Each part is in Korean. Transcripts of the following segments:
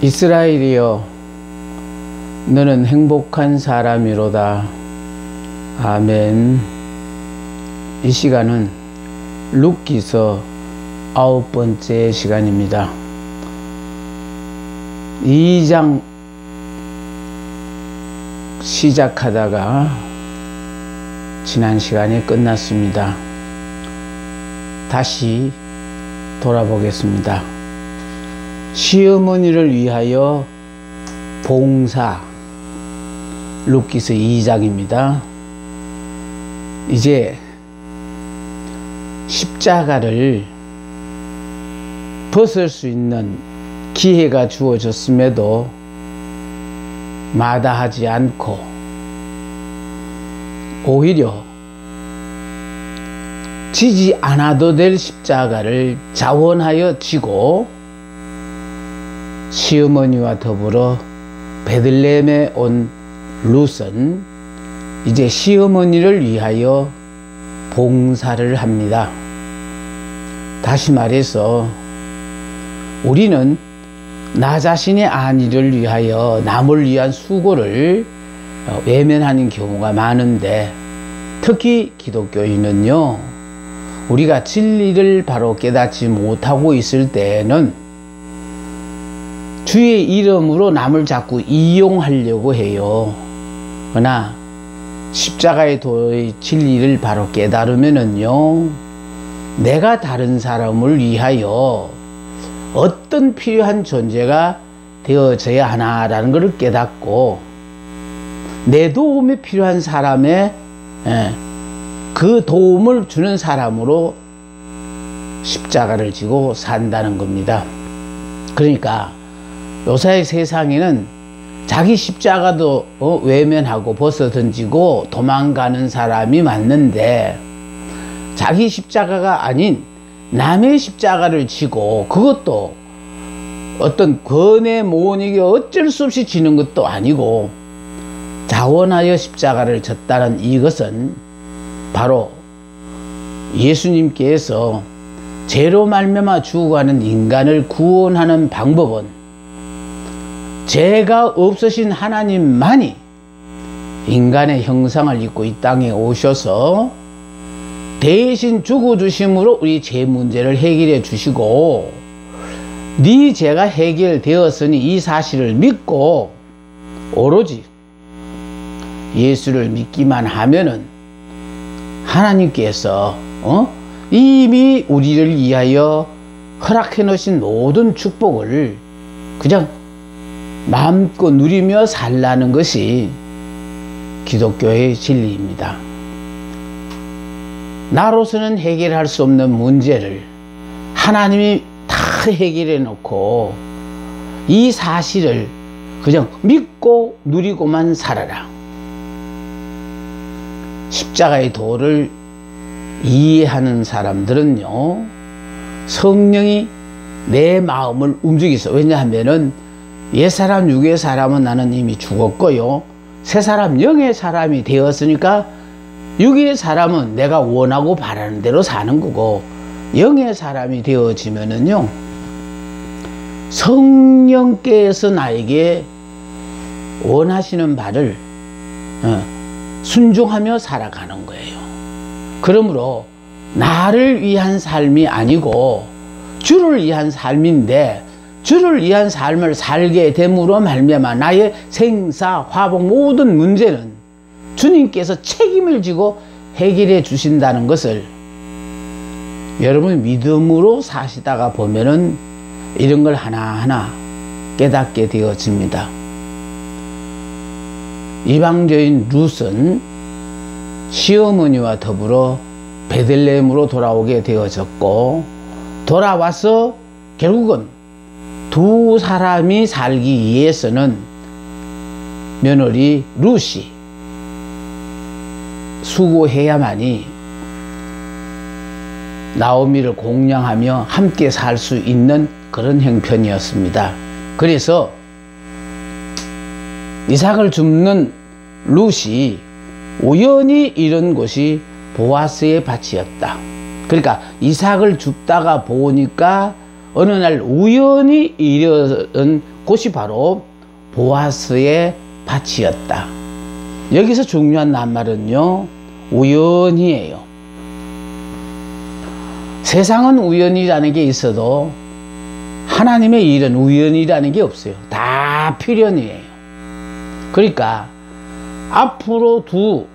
이스라엘이여, 너는 행복한 사람이로다. 아멘. 이 시간은 룻기서 9번째 시간입니다. 2장 시작하다가 지난 시간에 끝났습니다. 다시 돌아보겠습니다. 시어머니를 위하여 봉사, 룻기서 2장입니다. 이제 십자가를 벗을 수 있는 기회가 주어졌음에도 마다하지 않고 오히려 지지 않아도 될 십자가를 자원하여 지고 시어머니와 더불어 베들레헴에 온 룻은 이제 시어머니를 위하여 봉사를 합니다. 다시 말해서 우리는 나 자신의 안위를 위하여 남을 위한 수고를 외면하는 경우가 많은데, 특히 기독교인은요, 우리가 진리를 바로 깨닫지 못하고 있을 때에는 주의 이름으로 남을 자꾸 이용하려고 해요. 그러나 십자가의 도의 진리를 바로 깨달으면은요, 내가 다른 사람을 위하여 어떤 필요한 존재가 되어져야 하나라는 것을 깨닫고, 내 도움이 필요한 사람의 그 도움을 주는 사람으로 십자가를 지고 산다는 겁니다. 그러니까 요새 세상에는 자기 십자가도 외면하고 벗어던지고 도망가는 사람이 많는데, 자기 십자가가 아닌 남의 십자가를 지고, 그것도 어떤 권해 모으니게 어쩔 수 없이 지는 것도 아니고 자원하여 십자가를 졌다는 이것은 바로 예수님께서 죄로 말미암아 죽어가는 인간을 구원하는 방법은 죄가 없으신 하나님만이 인간의 형상을 입고 이 땅에 오셔서 대신 죽어주심으로 우리 죄 문제를 해결해 주시고, 네 죄가 해결되었으니 이 사실을 믿고 오로지 예수를 믿기만 하면은 하나님께서 이미 우리를 위하여 허락해 놓으신 모든 축복을 그냥 마음껏 누리며 살라는 것이 기독교의 진리입니다. 나로서는 해결할 수 없는 문제를 하나님이 다 해결해 놓고 이 사실을 그냥 믿고 누리고만 살아라. 십자가의 도를 이해하는 사람들은요, 성령이 내 마음을 움직이서, 왜냐하면은 옛사람 육의 사람은 나는 이미 죽었고요, 새사람 영의 사람이 되었으니까 육의 사람은 내가 원하고 바라는 대로 사는 거고, 영의 사람이 되어지면은요, 성령께서 나에게 원하시는 바를 순종하며 살아가는 거예요. 그러므로 나를 위한 삶이 아니고 주를 위한 삶인데, 주를 위한 삶을 살게 됨으로 말미암아 나의 생사 화복 모든 문제는 주님께서 책임을 지고 해결해 주신다는 것을 여러분 믿음으로 사시다가 보면은 이런 걸 하나하나 깨닫게 되어집니다. 이방저인 룻은 시어머니와 더불어 베들레헴으로 돌아오게 되어졌고, 돌아와서 결국은 두 사람이 살기 위해서는 며느리 룻이 수고해야만이 나오미를 공양하며 함께 살 수 있는 그런 형편이었습니다. 그래서 이삭을 줍는 룻이 우연히 이런 곳이 보아스의 밭이었다. 그러니까 이삭을 줍다가 보니까 어느 날 우연히 이르는 곳이 바로 보아스의 밭이었다. 여기서 중요한 낱말은요, 우연이에요. 세상은 우연이라는 게 있어도 하나님의 일은 우연이라는 게 없어요. 다 필연이에요. 그러니까 앞으로 두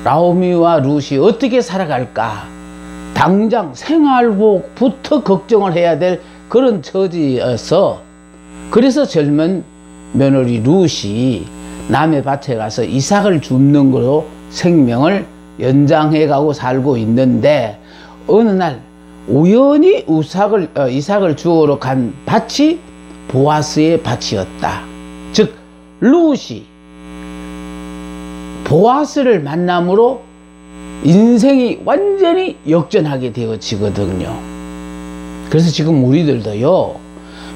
나오미와 룻이 어떻게 살아갈까, 당장 생활복부터 걱정을 해야 될 그런 처지여서, 그래서 젊은 며느리 룻이 남의 밭에 가서 이삭을 줍는 거로 생명을 연장해 가고 살고 있는데, 어느 날 우연히 이삭을 주우러 간 밭이 보아스의 밭이었다. 즉 룻이 보아스를 만남으로 인생이 완전히 역전하게 되어지거든요. 그래서 지금 우리들도요,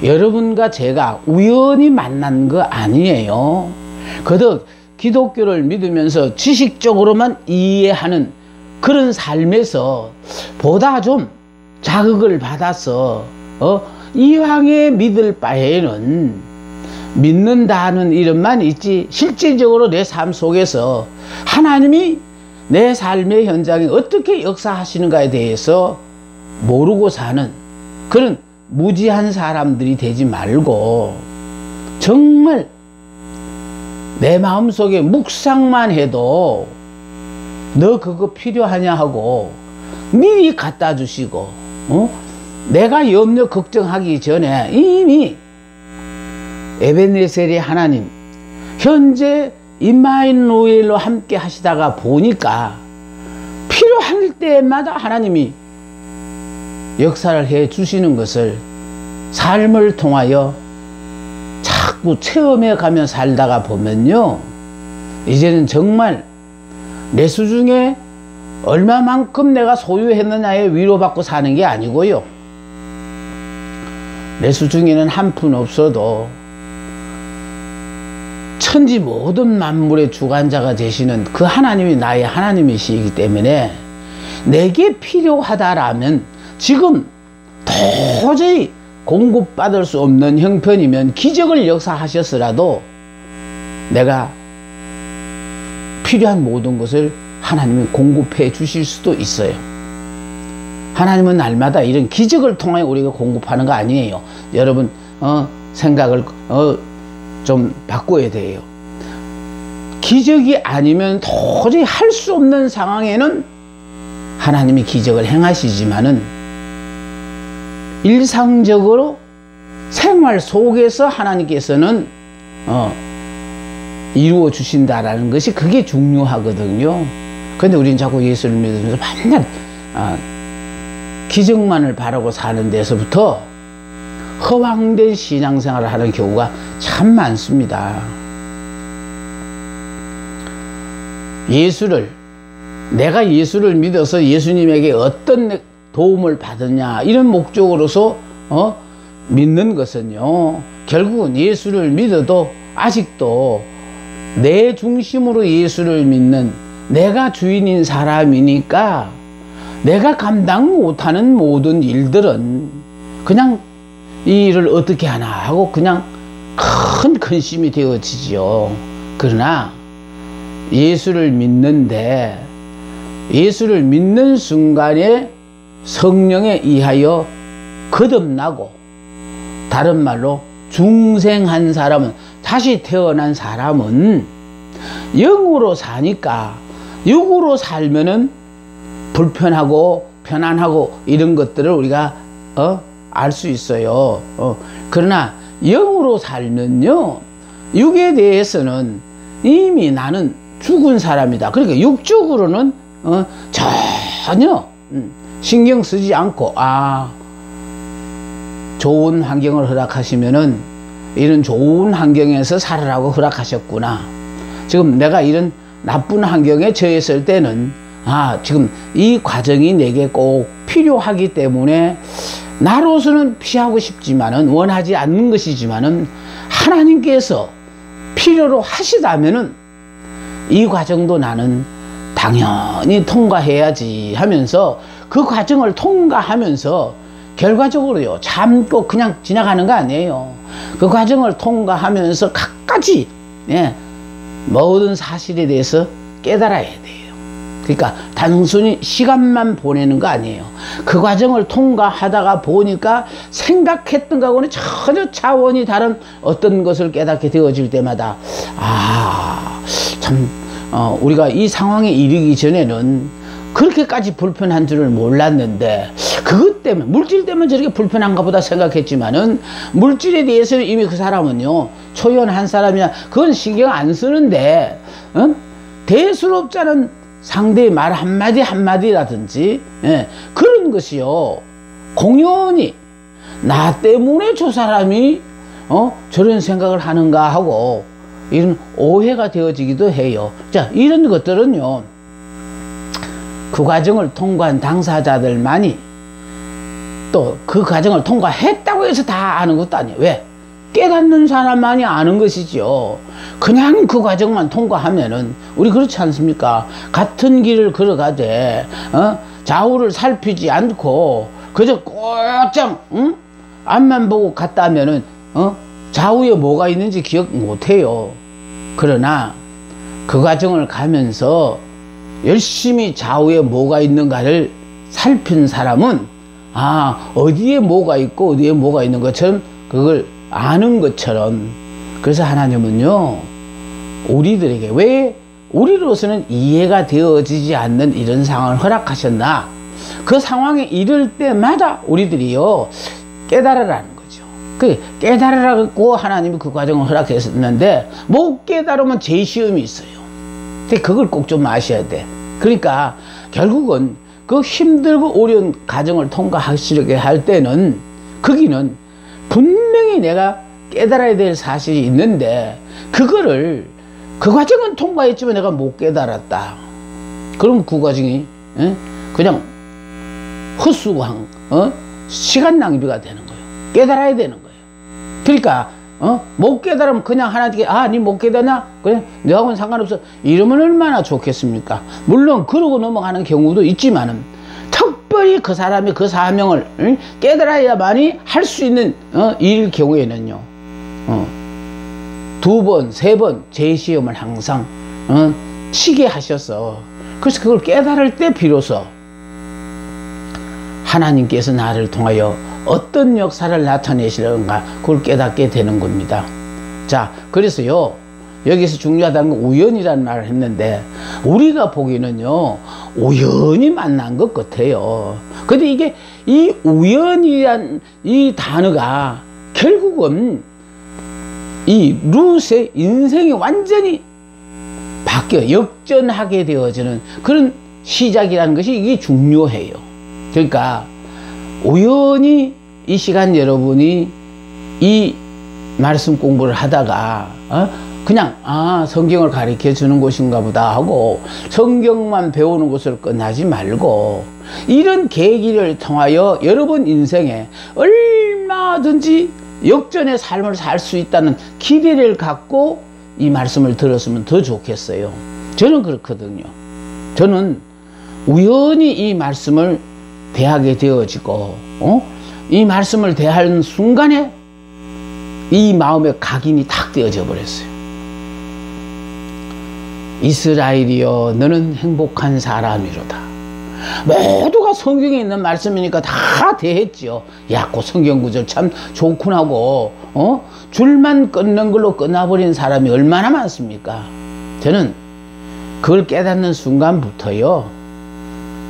여러분과 제가 우연히 만난 거 아니에요. 그저 기독교를 믿으면서 지식적으로만 이해하는 그런 삶에서 보다 좀 자극을 받아서 이왕에 믿을 바에는 믿는다는 이름만 있지, 실질적으로 내 삶 속에서 하나님이 내 삶의 현장에 어떻게 역사하시는가에 대해서 모르고 사는 그런 무지한 사람들이 되지 말고, 정말 내 마음속에 묵상만 해도 너 그거 필요하냐 하고 미리 갖다 주시고, 내가 염려 걱정하기 전에 이미 에베네셀의 하나님, 현재 임마누엘로 함께 하시다가 보니까 필요할 때마다 하나님이 역사를 해 주시는 것을 삶을 통하여 자꾸 체험해 가며 살다가 보면요, 이제는 정말 내 수중에 얼마만큼 내가 소유했느냐에 위로받고 사는 게 아니고요, 내 수중에는 한 푼 없어도 천지 모든 만물의 주관자가 되시는 그 하나님이 나의 하나님이시기 때문에, 내게 필요하다라면 지금 도저히 공급받을 수 없는 형편이면 기적을 역사하셨으라도 내가 필요한 모든 것을 하나님이 공급해 주실 수도 있어요. 하나님은 날마다 이런 기적을 통해 우리가 공급하는 거 아니에요. 여러분 생각을 좀 바꿔야 돼요. 기적이 아니면 도저히 할 수 없는 상황에는 하나님이 기적을 행하시지만은, 일상적으로 생활 속에서 하나님께서는 이루어 주신다라는 것이, 그게 중요하거든요. 근데 우리는 자꾸 예수를 믿으면서 맨날 기적만을 바라고 사는 데서부터 허황된 신앙생활을 하는 경우가 참 많습니다. 내가 예수를 믿어서 예수님에게 어떤 도움을 받느냐, 이런 목적으로서 믿는 것은요, 결국은 예수를 믿어도 아직도 내 중심으로 예수를 믿는, 내가 주인인 사람이니까 내가 감당 못하는 모든 일들은 그냥 이 일을 어떻게 하나 하고 그냥 큰 근심이 되어지지요. 그러나 예수를 믿는데, 예수를 믿는 순간에 성령에 의하여 거듭나고, 다른 말로 중생한 사람은, 다시 태어난 사람은 영으로 사니까, 육으로 살면은 불편하고 편안하고 이런 것들을 우리가 알 수 있어요. 그러나 영으로 살면요, 육에 대해서는 이미 나는 죽은 사람이다. 그러니까 육적으로는 전혀 신경 쓰지 않고, 좋은 환경을 허락하시면은 이런 좋은 환경에서 살으라고 허락하셨구나. 지금 내가 이런 나쁜 환경에 처했을 때는 지금 이 과정이 내게 꼭 필요하기 때문에, 나로서는 피하고 싶지만은, 원하지 않는 것이지만은, 하나님께서 필요로 하시다면은 이 과정도 나는 당연히 통과해야지 하면서, 그 과정을 통과하면서 결과적으로요, 참고 그냥 지나가는 거 아니에요. 그 과정을 통과하면서 갖가지, 예, 모든 사실에 대해서 깨달아야 돼요. 그러니까 단순히 시간만 보내는 거 아니에요. 그 과정을 통과하다가 보니까 생각했던 거하고는 전혀 차원이 다른 어떤 것을 깨닫게 되어질 때마다, 참, 우리가 이 상황에 이르기 전에는 그렇게까지 불편한 줄을 몰랐는데, 그것 때문에, 물질 때문에 저렇게 불편한가 보다 생각했지만은, 물질에 대해서는 이미 그 사람은요, 초연한 사람이야, 그건 신경 안 쓰는데, 대수롭자는 상대의 말 한마디 한마디라든지, 예, 그런 것이요, 공연히 나 때문에 저 사람이 저런 생각을 하는가 하고 이런 오해가 되어지기도 해요. 자, 이런 것들은요, 그 과정을 통과한 당사자들만이, 또 그 과정을 통과했다고 해서 다 아는 것도 아니에요. 왜? 깨닫는 사람만이 아는 것이죠. 그냥 그 과정만 통과하면은, 우리 그렇지 않습니까? 같은 길을 걸어가되 좌우를 살피지 않고 그저 곧장 앞만 보고 갔다 하면은 좌우에 뭐가 있는지 기억 못해요. 그러나 그 과정을 가면서 열심히 좌우에 뭐가 있는가를 살핀 사람은, 어디에 뭐가 있고 어디에 뭐가 있는 것처럼 그걸 아는 것처럼, 그래서 하나님은요, 우리들에게 왜 우리로서는 이해가 되어지지 않는 이런 상황을 허락하셨나, 그 상황에 이를 때마다 우리들이요, 깨달으라는 거죠. 그 깨달으라고 하나님이 그 과정을 허락했었는데, 못 깨달으면 제시험이 있어요. 근데 그걸 꼭 좀 아셔야 돼. 그러니까 결국은 그 힘들고 어려운 과정을 통과하시려게 할 때는, 거기는 분명히 내가 깨달아야 될 사실이 있는데, 그거를, 그 과정은 통과했지만 내가 못 깨달았다. 그럼 그 과정이 그냥 헛수고한 시간 낭비가 되는 거예요. 깨달아야 되는 거예요. 그러니까 못 깨달으면 그냥 하나님께, 니 못 깨닫냐? 그냥 너하고는 상관없어. 이러면 얼마나 좋겠습니까? 물론 그러고 넘어가는 경우도 있지만은, 특별히 그 사람이 그 사명을 깨달아야만이 할 수 있는 일 경우에는요, 2번, 3번 제시험을 항상 치게 하셔서, 그래서 그걸 깨달을 때 비로소 하나님께서 나를 통하여 어떤 역사를 나타내시려는가, 그걸 깨닫게 되는 겁니다. 자, 그래서요, 여기서 중요하다는 건 우연이라는 말을 했는데, 우리가 보기에는요, 우연히 만난 것 같아요. 근데 이게, 이 우연이란 이 단어가 결국은 이 룻의 인생이 완전히 바뀌어 역전하게 되어지는 그런 시작이라는 것이, 이게 중요해요. 그러니까 우연히 이 시간 여러분이 이 말씀 공부를 하다가 그냥 성경을 가르쳐 주는 곳인가 보다 하고 성경만 배우는 것으로 끝나지 말고, 이런 계기를 통하여 여러분 인생에 얼마든지 역전의 삶을 살 수 있다는 기대를 갖고 이 말씀을 들었으면 더 좋겠어요. 저는 그렇거든요. 저는 우연히 이 말씀을 대하게 되어지고, 이 말씀을 대하는 순간에 이 마음에 각인이 탁 되어져 버렸어요. 이스라엘이여, 너는 행복한 사람이로다. 모두가 성경에 있는 말씀이니까 다 대했죠. 야, 그 성경 구절 참 좋군 하고, 줄만 끊는 걸로 끝나버린 사람이 얼마나 많습니까? 저는 그걸 깨닫는 순간부터요,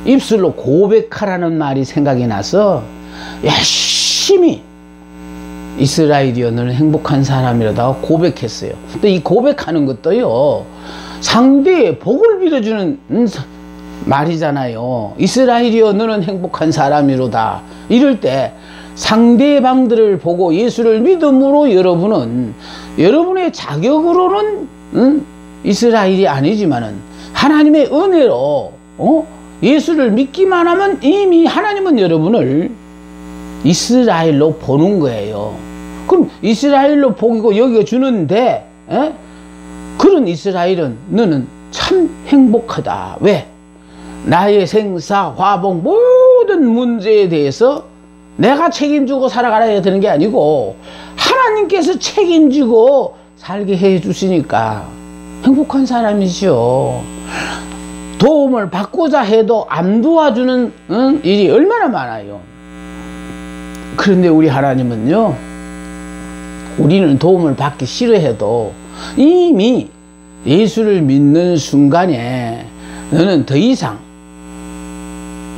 입술로 고백하라는 말이 생각이 나서 열심히 이스라엘이여, 너는 행복한 사람이라다가 고백했어요. 또 이 고백하는 것도요, 상대의 복을 빌어주는 말이잖아요. 이스라엘이여, 너는 행복한 사람이로다. 이럴 때 상대방들을 보고 예수를 믿음으로 여러분은 여러분의 자격으로는 이스라엘이 아니지만은 하나님의 은혜로 예수를 믿기만 하면 이미 하나님은 여러분을 이스라엘로 보는 거예요. 그럼 이스라엘로 보이고 여겨주는데, 그런 이스라엘은 너는 참 행복하다. 왜? 나의 생사, 화복 모든 문제에 대해서 내가 책임지고 살아가야 되는 게 아니고 하나님께서 책임지고 살게 해 주시니까 행복한 사람이죠. 도움을 받고자 해도 안 도와주는 일이 얼마나 많아요. 그런데 우리 하나님은요, 우리는 도움을 받기 싫어해도 이미 예수를 믿는 순간에 너는 더 이상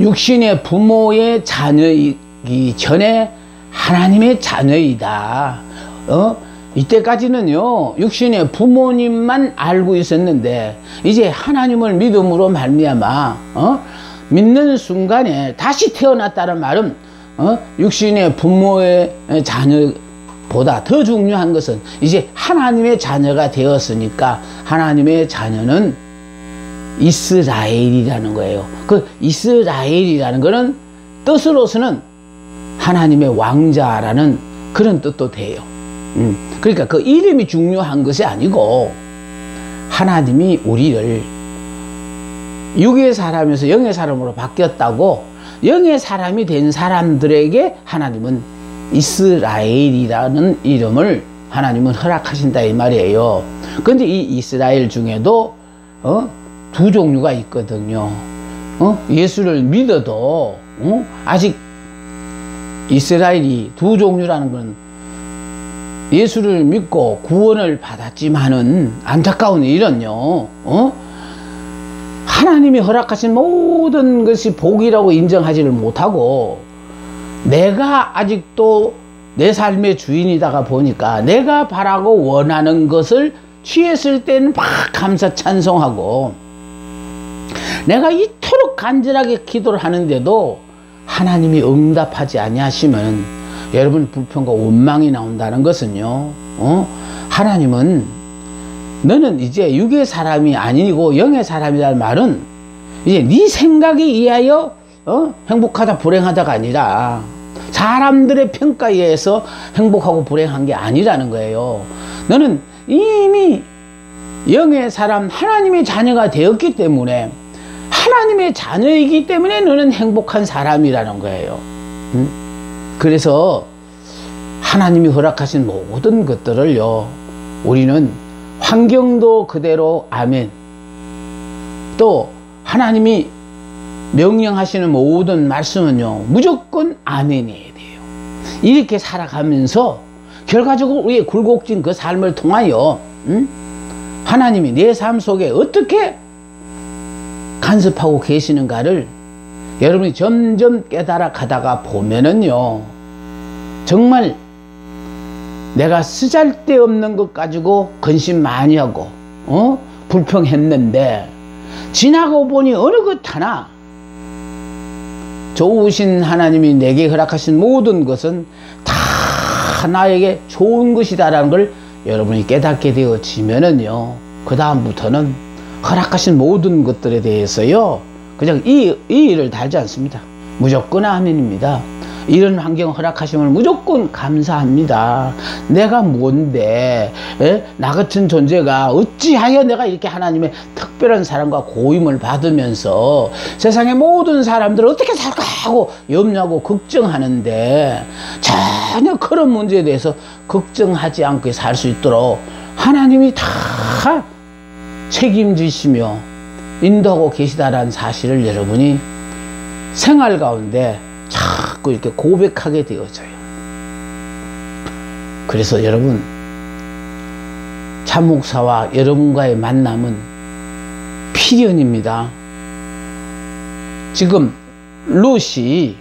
육신의 부모의 자녀이기 전에 하나님의 자녀이다. 이때까지는요, 육신의 부모님만 알고 있었는데 이제 하나님을 믿음으로 말미암아 믿는 순간에 다시 태어났다는 말은 육신의 부모의 자녀보다 더 중요한 것은 이제 하나님의 자녀가 되었으니까 하나님의 자녀는 이스라엘이라는 거예요. 그 이스라엘이라는 거는 뜻으로서는 하나님의 왕자라는 그런 뜻도 돼요. 그러니까 그 이름이 중요한 것이 아니고 하나님이 우리를 육의 사람에서 영의 사람으로 바뀌었다고 영의 사람이 된 사람들에게 하나님은 이스라엘이라는 이름을 하나님은 허락하신다 이 말이에요. 그런데 이 이스라엘 중에도 두 종류가 있거든요. 예수를 믿어도 아직 이스라엘이 두 종류라는 건 예수를 믿고 구원을 받았지만은 안타까운 일은요, 하나님이 허락하신 모든 것이 복이라고 인정하지를 못하고 내가 아직도 내 삶의 주인이다가 보니까 내가 바라고 원하는 것을 취했을 때는 막 감사 찬송하고 내가 이토록 간절하게 기도를 하는데도 하나님이 응답하지 아니하시면 여러분 불평과 원망이 나온다는 것은요, 하나님은 너는 이제 육의 사람이 아니고 영의 사람이라는 말은 이제 네 생각에 의하여 행복하다 불행하다가 아니라 사람들의 평가에 의해서 행복하고 불행한 게 아니라는 거예요. 너는 이미 영의 사람 하나님의 자녀가 되었기 때문에 하나님의 자녀이기 때문에 너는 행복한 사람이라는 거예요. 그래서 하나님이 허락하신 모든 것들을요, 우리는 환경도 그대로 아멘, 또 하나님이 명령하시는 모든 말씀은요 무조건 아멘이어야 돼요. 이렇게 살아가면서 결과적으로 우리의 굴곡진 그 삶을 통하여 하나님이 내 삶 속에 어떻게 간섭하고 계시는가를 여러분이 점점 깨달아 가다가 보면은요, 정말 내가 쓰잘데없는 것 가지고 근심 많이 하고 불평했는데 지나고 보니 어느 것 하나 좋으신 하나님이 내게 허락하신 모든 것은 다 나에게 좋은 것이다라는 걸 여러분이 깨닫게 되어지면은요, 그 다음부터는 허락하신 모든 것들에 대해서요 그냥 이 일을 달지 않습니다. 무조건 아멘입니다. 이런 환경 허락하심을 무조건 감사합니다. 내가 뭔데 나 같은 존재가 어찌하여 내가 이렇게 하나님의 특별한 사랑과 고임을 받으면서 세상의 모든 사람들을 어떻게 살까 하고 염려하고 걱정하는데 전혀 그런 문제에 대해서 걱정하지 않고 살 수 있도록 하나님이 다 책임지시며 인도하고 계시다라는 사실을 여러분이 생활 가운데 자꾸 이렇게 고백하게 되어져요. 그래서 여러분, 참목사와 여러분과의 만남은 필연입니다. 지금 룻이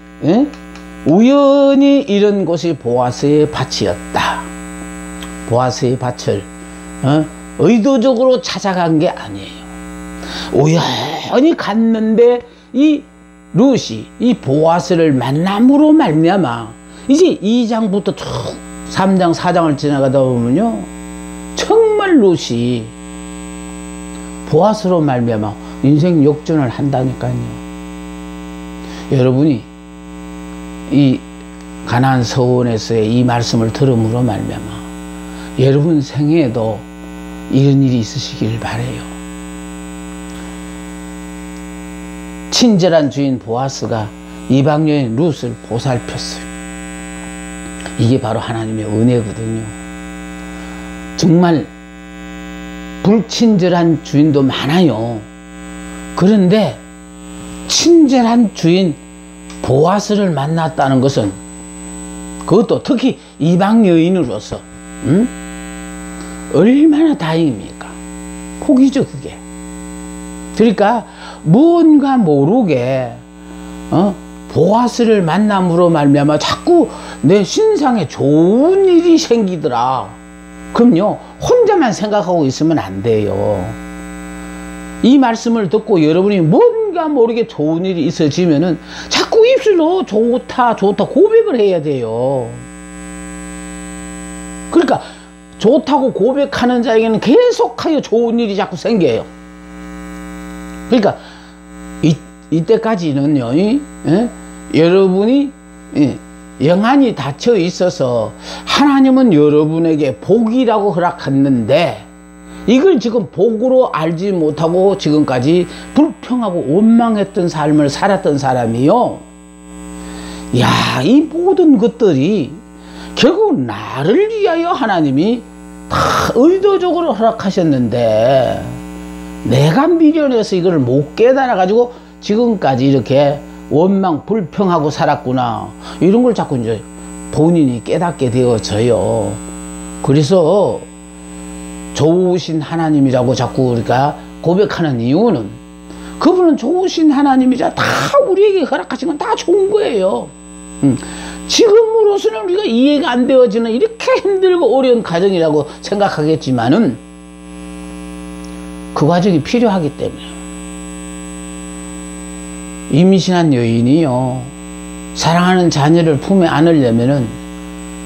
우연히 이런 곳이 보아스의 밭이었다. 보아스의 밭을 의도적으로 찾아간 게 아니에요. 우연히 갔는데 이 룻이 이 보아스를 만남으로 말미암아 이제 2장부터 쭉 3장 4장을 지나가다 보면요 정말 룻이 보아스로 말미암아 인생 역전을 한다니까요. 여러분이 이 가나안 서원에서의 이 말씀을 들음으로 말미암아 여러분 생애에도 이런 일이 있으시길 바라요. 친절한 주인 보아스가 이방 여인 룻을 보살폈어요. 이게 바로 하나님의 은혜거든요. 정말 불친절한 주인도 많아요. 그런데 친절한 주인 보아스를 만났다는 것은, 그것도 특히 이방 여인으로서 얼마나 다행입니까? 복이죠 그게. 그러니까 뭔가 모르게 보아스를 만남으로 말미암아 자꾸 내 신상에 좋은 일이 생기더라. 그럼요, 혼자만 생각하고 있으면 안 돼요. 이 말씀을 듣고 여러분이 뭔가 모르게 좋은 일이 있어지면은 자꾸 입술로 좋다 좋다 고백을 해야 돼요. 그러니까 좋다고 고백하는 자에게는 계속하여 좋은 일이 자꾸 생겨요. 그러니까 이때까지는요, 여러분이 영안이 닫혀 있어서 하나님은 여러분에게 복이라고 허락했는데, 이걸 지금 복으로 알지 못하고 지금까지 불평하고 원망했던 삶을 살았던 사람이요, 야, 이 모든 것들이 결국 나를 위하여 하나님이 다 의도적으로 허락하셨는데 내가 미련해서 이걸 못 깨달아 가지고 지금까지 이렇게 원망 불평하고 살았구나, 이런 걸 자꾸 이제 본인이 깨닫게 되어져요. 그래서 좋으신 하나님이라고 자꾸 우리가 고백하는 이유는, 그분은 좋으신 하나님이자 다 우리에게 허락하신 건 다 좋은 거예요. 지금으로서는 우리가 이해가 안 되어지는 이렇게 힘들고 어려운 과정이라고 생각하겠지만은 그 과정이 필요하기 때문에. 임신한 여인이요, 사랑하는 자녀를 품에 안으려면은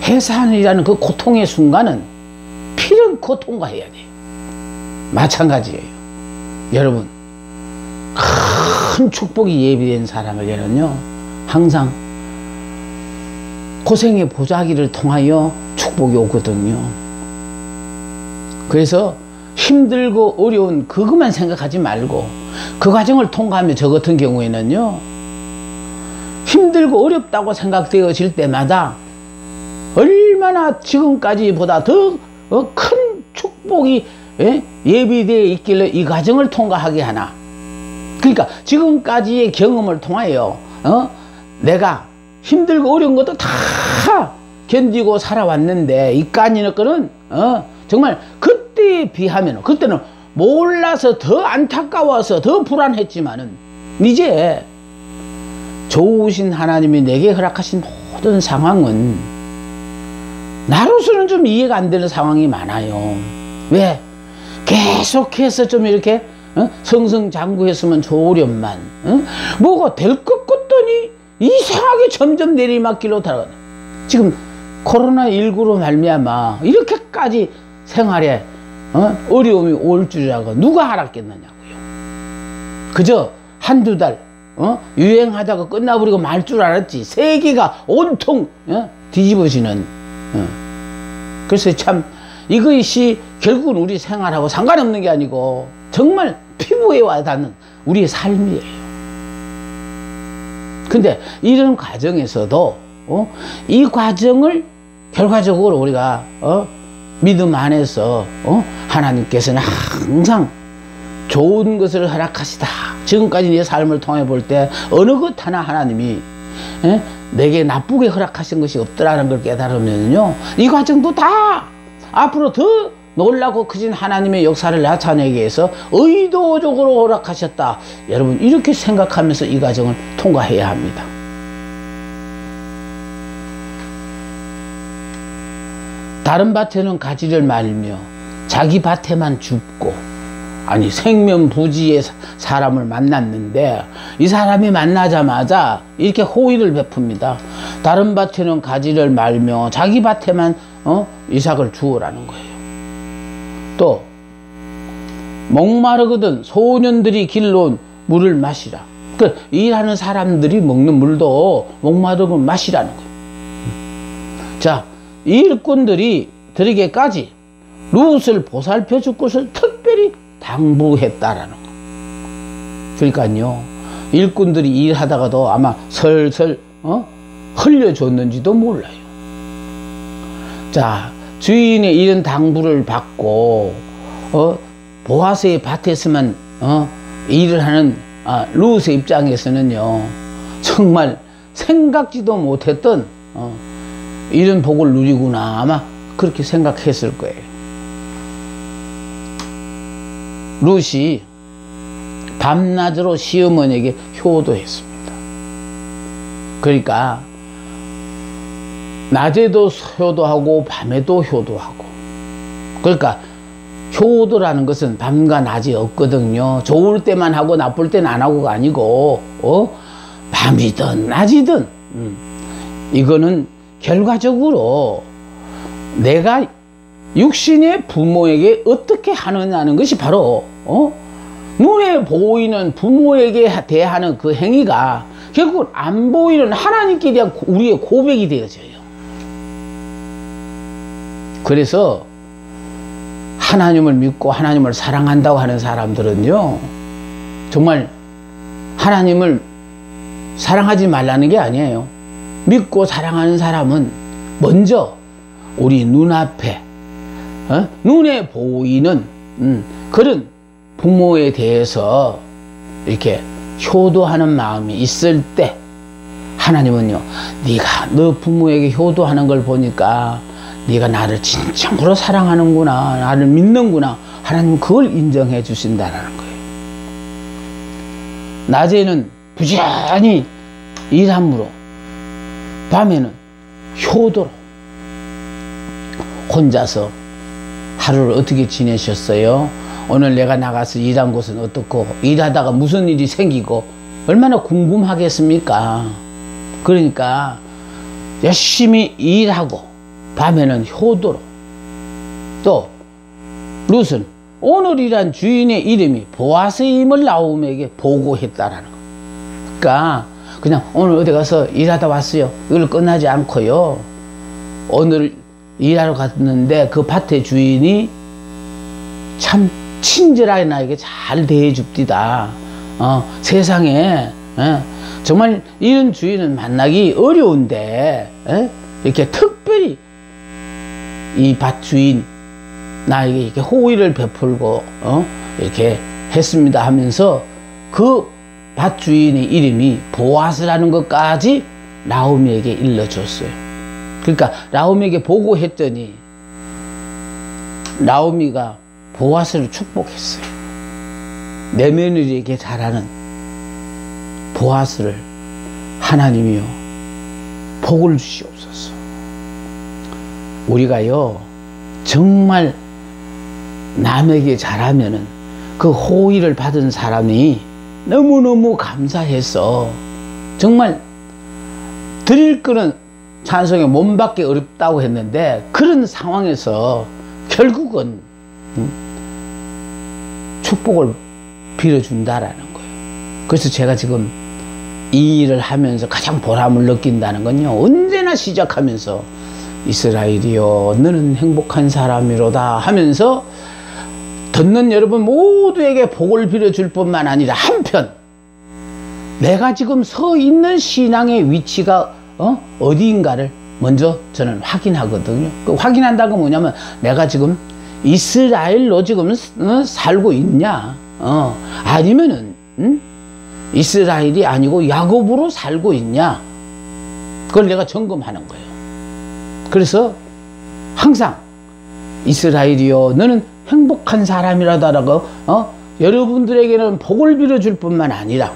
해산이라는 그 고통의 순간은 필연코 통과해야 돼요. 마찬가지예요. 여러분, 큰 축복이 예비된 사람에게는요, 항상 고생의 보자기를 통하여 축복이 오거든요. 그래서 힘들고 어려운 그것만 생각하지 말고, 그 과정을 통과하면, 저 같은 경우에는요, 힘들고 어렵다고 생각되어질 때마다 얼마나 지금까지보다 더 큰 축복이 예비되어 있길래 이 과정을 통과하게 하나. 그러니까 지금까지의 경험을 통하여 내가 힘들고 어려운 것도 다 견디고 살아왔는데, 이 까니는 거는 정말 그때에 비하면, 그때는 몰라서 더 안타까워서 더 불안했지만은, 이제 좋으신 하나님이 내게 허락하신 모든 상황은 나로서는 좀 이해가 안 되는 상황이 많아요. 왜? 계속해서 좀 이렇게 성성장구했으면 좋으련만 뭐가 될 것 같더니 이상하게 점점 내리막길로 달아가네. 지금 코로나19로 말미암아 이렇게까지 생활에 어려움이 올 줄이라고 누가 알았겠느냐고요. 그저 한두 달 유행하다가 끝나버리고 말 줄 알았지, 세계가 온통 뒤집어지는. 그래서 참 이것이 결국은 우리 생활하고 상관없는 게 아니고 정말 피부에 와닿는 우리의 삶이에요. 근데 이런 과정에서도 이 과정을 결과적으로 우리가 믿음 안에서 하나님께서는 항상 좋은 것을 허락하시다. 지금까지 내 삶을 통해 볼 때 어느 것 하나 하나님이 내게 나쁘게 허락하신 것이 없더라는 걸 깨달으면요, 이 과정도 다 앞으로 더 놀라고 크신 하나님의 역사를 나타내기 위해서 의도적으로 허락하셨다. 여러분, 이렇게 생각하면서 이 과정을 통과해야 합니다. 다른 밭에는 가지를 말며 자기 밭에만 줍고, 아니 생면부지의 사람을 만났는데 이 사람이 만나자마자 이렇게 호의를 베풉니다. 다른 밭에는 가지를 말며 자기 밭에만 이삭을 주어라는 거예요. 또 목마르거든 소년들이 길러온 물을 마시라. 그 일하는 사람들이 먹는 물도 목마르면 마시라는 거예요. 자, 이 일꾼들이 들에게까지 룻을 보살펴 줄 것을 특별히 당부했다라는 거. 그러니까요, 일꾼들이 일하다가도 아마 설설 흘려줬는지도 몰라요. 자, 주인의 이런 당부를 받고 보아스의 밭에서만 일을 하는 룻의 입장에서는요, 정말 생각지도 못했던 이런 복을 누리구나, 아마 그렇게 생각했을 거예요. 룻이 밤낮으로 시어머니에게 효도했습니다. 그러니까 낮에도 효도하고 밤에도 효도하고, 그러니까 효도라는 것은 밤과 낮이 없거든요. 좋을 때만 하고 나쁠 때는 안 하고가 아니고 밤이든 낮이든 이거는 결과적으로 내가 육신의 부모에게 어떻게 하느냐는 것이 바로 눈에 보이는 부모에게 대하는 그 행위가 결국 안 보이는 하나님께 대한 우리의 고백이 되어져요. 그래서 하나님을 믿고 하나님을 사랑한다고 하는 사람들은요, 정말 하나님을 사랑하지 말라는 게 아니에요. 믿고 사랑하는 사람은 먼저 우리 눈앞에 눈에 보이는 그런 부모에 대해서 이렇게 효도하는 마음이 있을 때, 하나님은요, 네가 너 부모에게 효도하는 걸 보니까 네가 나를 진정으로 사랑하는구나, 나를 믿는구나, 하나님 그걸 인정해 주신다는 거예요. 낮에는 부지런히 일함으로, 밤에는 효도로. 혼자서 하루를 어떻게 지내셨어요? 오늘 내가 나가서 일한 곳은 어떻고, 일하다가 무슨 일이 생기고, 얼마나 궁금하겠습니까? 그러니까 열심히 일하고 밤에는 효도로. 또 룻은 오늘이란 주인의 이름이 보아스임을 나오미에게 보고했다라는 거. 그러니까 그냥 오늘 어디 가서 일하다 왔어요, 이걸 끝나지 않고요, 오늘 일하러 갔는데 그 밭의 주인이 참 친절하게 나에게 잘 대해줍디다. 세상에 정말 이런 주인은 만나기 어려운데 이렇게 특별히 이 밭 주인 나에게 이렇게 호의를 베풀고 이렇게 했습니다 하면서 그 밭 주인의 이름이 보아스라는 것까지 나오미에게 일러줬어요. 그러니까 나오미에게 보고했더니 나오미가 보아스를 축복했어요. 내 며느리에게 잘하는 보아스를 하나님이요 복을 주시옵소서. 우리가요 정말 남에게 잘하면은 그 호의를 받은 사람이 너무너무 감사해서 정말 드릴 거는 찬송에 몸밖에 어렵다고 했는데, 그런 상황에서 결국은 축복을 빌어준다라는 거예요. 그래서 제가 지금 이 일을 하면서 가장 보람을 느낀다는 건요, 언제나 시작하면서 이스라엘이여 너는 행복한 사람이로다 하면서 듣는 여러분 모두에게 복을 빌어줄 뿐만 아니라, 한편 내가 지금 서 있는 신앙의 위치가 어디인가를 먼저 저는 확인하거든요. 그 확인한다는 건 뭐냐면, 내가 지금 이스라엘로 지금 살고 있냐, 아니면은 이스라엘이 아니고 야곱으로 살고 있냐, 그걸 내가 점검하는 거예요. 그래서 항상 이스라엘이여 너는 행복한 사람이라다라고 여러분들에게는 복을 빌어줄 뿐만 아니라,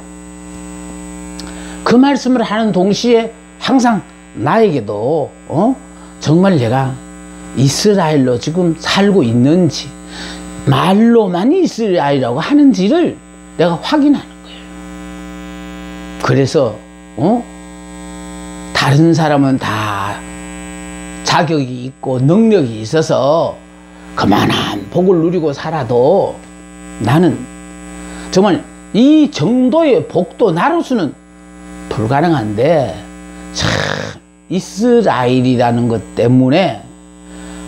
그 말씀을 하는 동시에 항상 나에게도 정말 내가 이스라엘로 지금 살고 있는지, 말로만 이스라엘이라고 하는지를 내가 확인하는 거예요. 그래서 다른 사람은 다 자격이 있고 능력이 있어서 그만한 복을 누리고 살아도, 나는 정말 이 정도의 복도 나로서는 불가능한데, 참 이스라엘이라는 것 때문에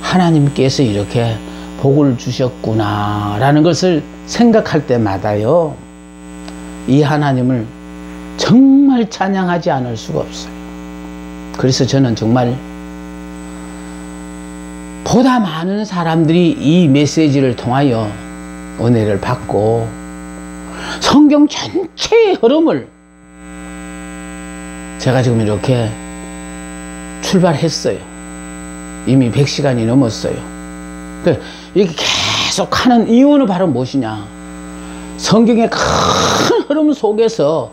하나님께서 이렇게 복을 주셨구나 라는 것을 생각할 때마다요, 이 하나님을 정말 찬양하지 않을 수가 없어요. 그래서 저는 정말 보다 많은 사람들이 이 메시지를 통하여 은혜를 받고 성경 전체의 흐름을 제가 지금 이렇게 출발했어요. 이미 100시간이 넘었어요. 이렇게 계속 하는 이유는 바로 무엇이냐? 성경의 큰 흐름 속에서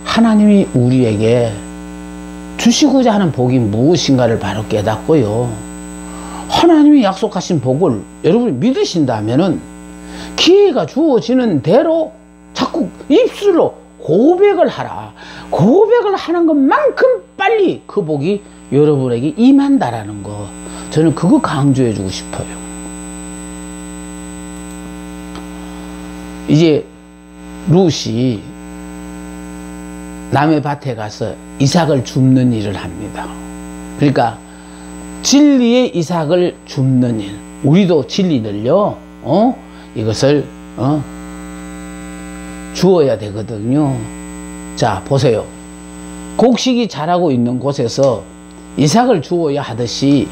하나님이 우리에게 주시고자 하는 복이 무엇인가를 바로 깨닫고요. 하나님이 약속하신 복을 여러분이 믿으신다면은 기회가 주어지는 대로 자꾸 입술로 고백을 하라. 고백을 하는 것만큼 빨리 그 복이 여러분에게 임한다라는 거, 저는 그거 강조해 주고 싶어요. 이제 룻이 남의 밭에 가서 이삭을 줍는 일을 합니다. 그러니까 진리의 이삭을 줍는 일, 우리도 진리를요 이것을 주어야 되거든요. 자, 보세요. 곡식이 자라고 있는 곳에서 이삭을 주어야 하듯이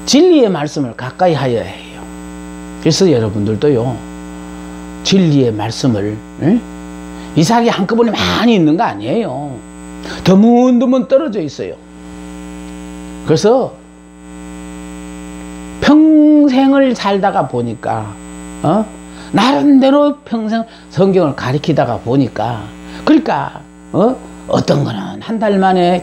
진리의 말씀을 가까이 하여야 해요. 그래서 여러분들도요, 진리의 말씀을, 이삭이 한꺼번에 많이 있는 거 아니에요. 드문드문 떨어져 있어요. 그래서 평생을 살다가 보니까 나름대로 평생 성경을 가리키다가 보니까, 그러니까 어떤 거는 한 달 만에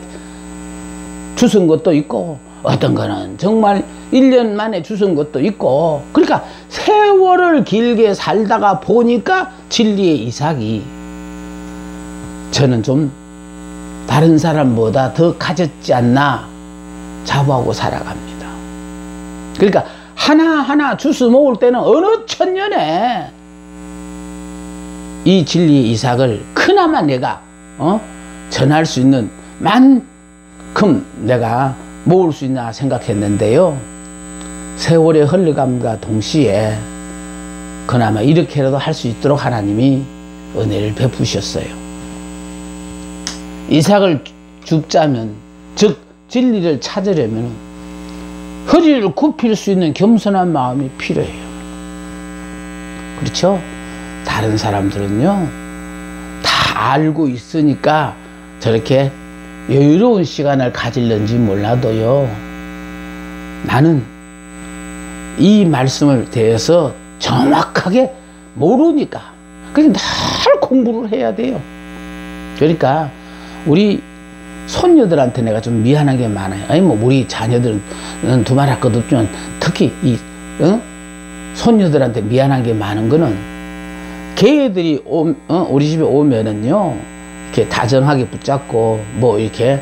주운 것도 있고 어떤 거는 정말 1년 만에 주운 것도 있고, 그러니까 세월을 길게 살다가 보니까 진리의 이삭이 저는 좀 다른 사람보다 더 가졌지 않나 자부하고 살아갑니다. 그러니까 하나하나 주워 먹을 때는 어느 천년에 이 진리의 이삭을 그나마 내가 전할 수 있는 만큼 내가 모을 수 있나 생각했는데요, 세월의 흘러감과 동시에 그나마 이렇게라도 할 수 있도록 하나님이 은혜를 베푸셨어요. 이삭을 줍자면, 즉 진리를 찾으려면 허리를 굽힐 수 있는 겸손한 마음이 필요해요. 그렇죠? 다른 사람들은요 다 알고 있으니까 저렇게 여유로운 시간을 가질는지 몰라도요, 나는 이 말씀을 대해서 정확하게 모르니까 그냥 늘 공부를 해야 돼요. 그러니까 우리 손녀들한테 내가 좀 미안한 게 많아요. 아니 뭐 우리 자녀들은 두말할 것 없지만 특히 이 손녀들한테 미안한 게 많은 거는, 걔들이 우리 집에 오면은요 이렇게 다정하게 붙잡고 뭐 이렇게